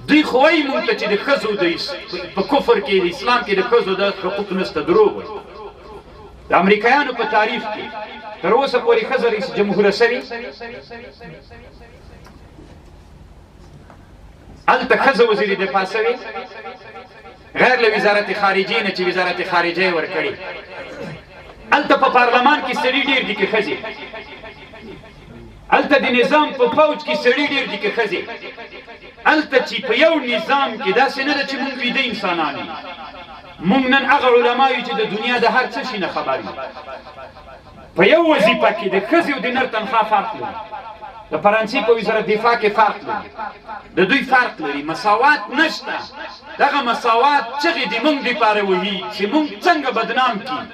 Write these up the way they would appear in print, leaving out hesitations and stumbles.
دوی خو وایي موږ ته چې د ښځو په کفر کې د اسلام کې د ښځو د حقوق نشته، دروغ وایي. د امریکایانو په تعریف کې تر اوسه پورې ښځه رئیس جمهوره سوې، هلته ښځه وزیر دفاع سوې، غیر له وزارت خارجې نه چې وزارت خارجه یې ورکړې. هلته په پارلمان کې سړي ډېر دي که ښځې، هلته د نظام په فوج کې سړي ډېر دي که ښځې. هلته چې په یو نظام کې داسې نه ده چې موږ ویده انسانان یو. موږ نن هغه علما یو چې د دنیا د هر څه شي نه خبر یو. په یو وظیفه کې د ښځې او د نر تنخوا فرق لري. د فرانسې په وزارت دفاع کې فرق لري، د دوی فرق لري. مساوات نشته. دغه مساوات چغې د موږ دپاره وهي چې موږ څنګه بدنام کړي.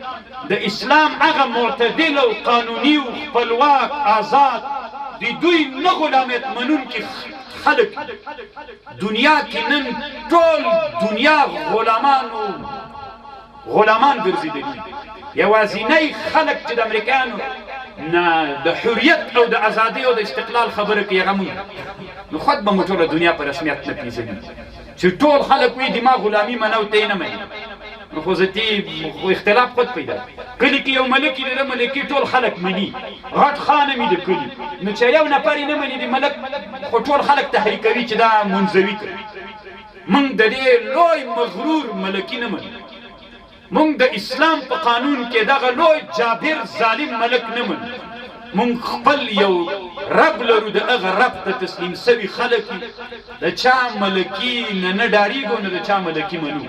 د اسلام هغه معتدل او قانوني او خپلواک آزاد د دوی نه غلامیت منونکي خلک دنیا کې نن ټول دنیا غلامان ګرځېدلي. یوازینی خلک چې د امریکایانو نه د حریت او د ازادۍ او د استقلال خبره کوي هغه موږ. نو خود به مو ټوله دنیا په رسمیت نه پېژني چې ټول خلک وایي د ما غلامي منه او ته یې نه مني. نو خو اختلاف خود پیدا کلي کې یو ملک یې د ملکي ټول خلک مني، غټ خان هم یې د کلي. نو چې یو نفر یې نه مني د ملک، خو ټول خلک تحریکوي چې دا منزوي کوي. موږ د دې لوی مغرور ملکي نه منو. موږ د اسلام په قانون کې دغه لوی جابر ظالم ملک نه منو. موږ خپل یو رب لرو، د هغه رب ته تسلیم سوي خلک د چا ملکي نه ډارېږو نه د چا ملکي منو.